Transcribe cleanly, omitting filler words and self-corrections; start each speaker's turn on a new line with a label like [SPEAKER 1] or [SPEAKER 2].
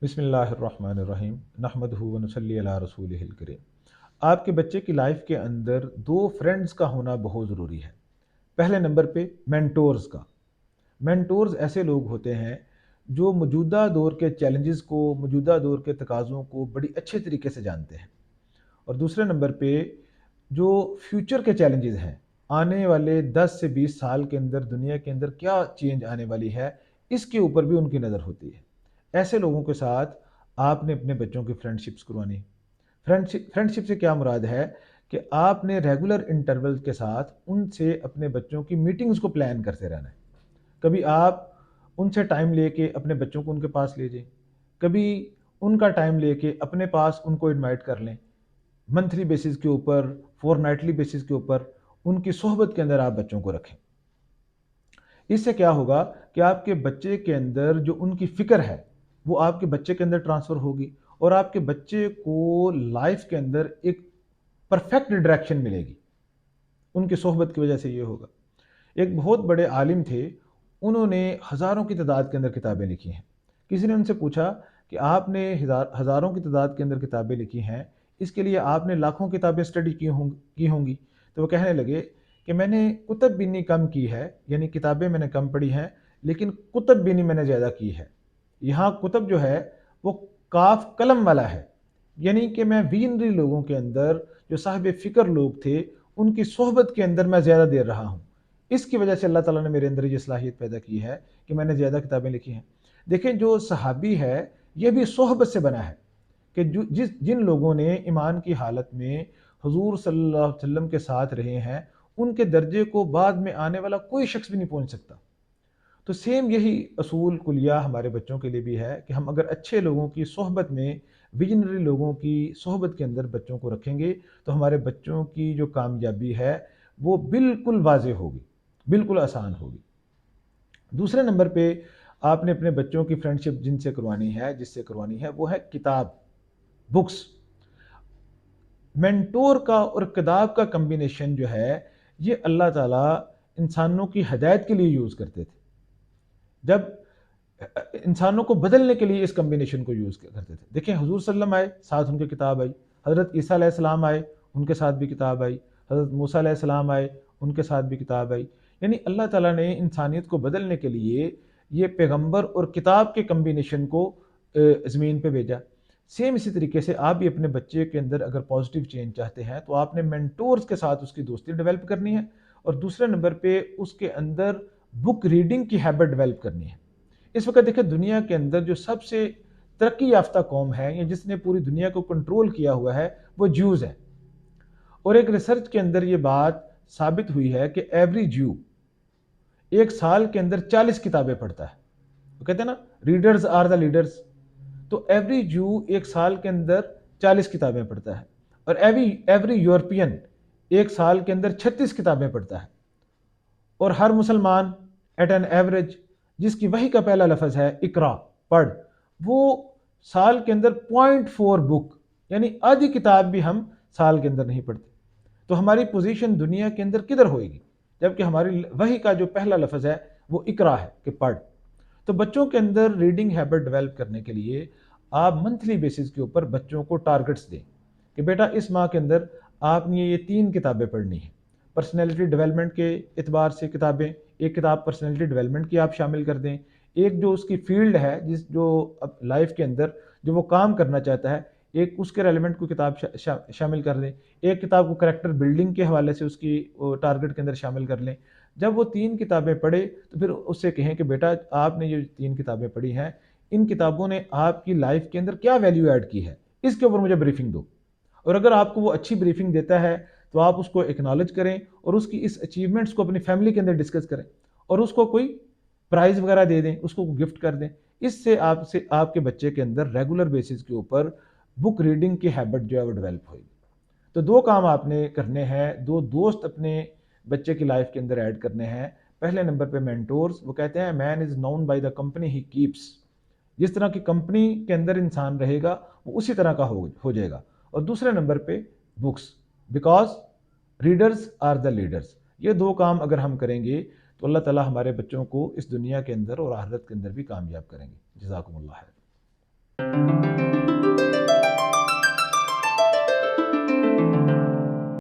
[SPEAKER 1] बिस्मिल्लाहिर्रहमानिर्रहीम नहमदुहु व नसल्ली अला रसूलिहिल करीम। आपके बच्चे की लाइफ के अंदर दो फ्रेंड्स का होना बहुत ज़रूरी है। पहले नंबर पे मेंटोर्स का। मेंटोर्स ऐसे लोग होते हैं जो मौजूदा दौर के चैलेंजेस को, मौजूदा दौर के तकाज़ों को बड़ी अच्छे तरीके से जानते हैं। और दूसरे नंबर पे जो फ्यूचर के चैलेंजेस हैं, आने वाले 10 से 20 साल के अंदर दुनिया के अंदर क्या चेंज आने वाली है, इसके ऊपर भी उनकी नज़र होती है। ऐसे लोगों के साथ आपने अपने बच्चों की फ्रेंडशिप्स करवानी। फ्रेंडशिप से क्या मुराद है कि आपने रेगुलर इंटरवल के साथ उनसे अपने बच्चों की मीटिंग्स को प्लान करते रहना है। कभी आप उनसे टाइम लेके अपने बच्चों को उनके पास ले जाएं, कभी उनका टाइम लेके अपने पास उनको इनवाइट कर लें। मंथली बेसिस के ऊपर, फोरनाइटली बेसिस के ऊपर उनकी सोहबत के अंदर आप बच्चों को रखें। इससे क्या होगा कि आपके बच्चे के अंदर जो उनकी फिक्र है वो आपके बच्चे के अंदर ट्रांसफ़र होगी और आपके बच्चे को लाइफ के अंदर एक परफेक्ट डायरेक्शन मिलेगी। उनकी सोहबत की वजह से ये होगा। एक बहुत बड़े आलिम थे, उन्होंने हज़ारों की तादाद के अंदर किताबें लिखी हैं। किसी ने उनसे पूछा कि आपने हज़ारों की तादाद के अंदर किताबें लिखी हैं, इसके लिए आपने लाखों किताबें स्टडी की होंगी। तो वो कहने लगे कि मैंने कुतुब बीनी कम की है, यानी किताबें मैंने कम पढ़ी हैं, लेकिन कुतुब बीनी मैंने ज़्यादा की है। यहाँ कुतुब जो है वो काफ कलम वाला है, यानी कि मैं विजनरी लोगों के अंदर, जो साहिब फ़िक्र लोग थे, उनकी सोहबत के अंदर मैं ज़्यादा देर रहा हूँ। इसकी वजह से अल्लाह ताला ने मेरे अंदर ये सलाहियत पैदा की है कि मैंने ज़्यादा किताबें लिखी हैं। देखें, जो सहाबी है ये भी सोहबत से बना है कि जिन लोगों ने ईमान की हालत में हुजूर सल्लल्लाहु अलैहि वसल्लम के साथ रहे हैं, उनके दर्जे को बाद में आने वाला कोई शख्स भी नहीं पहुंच सकता। तो सेम यही असूल कुलिया हमारे बच्चों के लिए भी है कि हम अगर अच्छे लोगों की सोहबत में, विजनरी लोगों की सोहबत के अंदर बच्चों को रखेंगे तो हमारे बच्चों की जो कामयाबी है वो बिल्कुल वाज़ेह होगी, बिल्कुल आसान होगी। दूसरे नंबर पे आपने अपने बच्चों की फ्रेंडशिप जिससे करवानी है वो है किताब, बुक्स। मेंटोर का और किताब का कम्बिनेशन जो है ये अल्लाह ताला इंसानों की हदायत के लिए यूज़ करते थे। जब इंसानों को बदलने के लिए इस कम्बिनेशन को यूज़ करते थे। देखें, हुजूर सल्लम आए, साथ उनके किताब आई। हज़रत ईसा अलैहिस्सलाम आए, उनके साथ भी किताब आई। हज़रत मूसा अलैहिस्सलाम आए, उनके साथ भी किताब आई। यानी अल्लाह ताला ने इंसानियत को बदलने के लिए ये पैगंबर और किताब के कम्बिनेशन को ज़मीन पे भेजा। सेम इसी तरीके से आप भी अपने बच्चे के अंदर अगर पॉजिटिव चेंज चाहते हैं तो आपने मेंटोर्स के साथ उसकी दोस्ती डेवलप करनी है, और दूसरे नंबर पे उसके अंदर बुक रीडिंग की हैबिट डेवलप करनी है। इस वक्त देखिए, दुनिया के अंदर जो सबसे तरक्की याफ्ता कौम है या जिसने पूरी दुनिया को कंट्रोल किया हुआ है वो ज्यूज़ है। और एक रिसर्च के अंदर ये बात साबित हुई है कि एवरी ज्यू एक साल के अंदर 40 किताबें पढ़ता है। तो कहते हैं ना, रीडर्स आर द लीडर्स। तो एवरी ज्यू एक साल के अंदर 40 किताबें पढ़ता है, और एवरी यूरोपियन एक साल के अंदर 36 किताबें पढ़ता है। और हर मुसलमान एट एन एवरेज, जिसकी वही का पहला लफ्ज़ है इकरा, पढ़, वो साल के अंदर 0.4 बुक, यानी आधी किताब भी हम साल के अंदर नहीं पढ़ते। तो हमारी पोजीशन दुनिया के अंदर किधर होएगी, जबकि हमारी वही का जो पहला लफ्ज़ है वो इकरा है कि पढ़। तो बच्चों के अंदर रीडिंग हैबिट डेवलप करने के लिए आप मंथली बेसिस के ऊपर बच्चों को टारगेट्स दें कि बेटा इस माह के अंदर आपने ये 3 किताबें पढ़नी है। पर्सनैलिटी डेवलपमेंट के एतबार से किताबें, एक किताब पर्सनैलिटी डेवलपमेंट की आप शामिल कर दें, एक जो उसकी फील्ड है जो अब लाइफ के अंदर जो वो काम करना चाहता है, एक उसके रेलिवेंट को किताब शामिल कर दें, एक किताब को करेक्टर बिल्डिंग के हवाले से उसकी टारगेट के अंदर शामिल कर लें। जब वो 3 किताबें पढ़े तो फिर उससे कहें कि बेटा आपने ये 3 किताबें पढ़ी हैं, इन किताबों ने आपकी लाइफ के अंदर क्या वैल्यू ऐड की है, इसके ऊपर मुझे ब्रीफिंग दो। और अगर आपको वो अच्छी ब्रीफिंग देता है तो आप उसको एक्नॉलेज करें और उसकी इस अचीवमेंट्स को अपनी फैमिली के अंदर डिस्कस करें और उसको कोई प्राइज वगैरह दे दें, उसको गिफ्ट कर दें। इससे आपके बच्चे के अंदर रेगुलर बेसिस के ऊपर बुक रीडिंग की हैबिट जो है वो डेवलप होगी। तो 2 काम आपने करने हैं, 2 दोस्त अपने बच्चे की लाइफ के अंदर ऐड करने हैं। पहले नंबर पे मेंटोर्स, वो कहते हैं man is known by the company he keeps. जिस तरह की कंपनी के अंदर इंसान रहेगा वो उसी तरह का हो जाएगा। और दूसरे नंबर पे books, because readers are the leaders. ये 2 काम अगर हम करेंगे تو اللہ تعالیٰ ہمارے بچوں کو اس دنیا کے اندر اور آخرت کے اندر بھی کامیاب کریں گے. جزاکم اللہ خیر.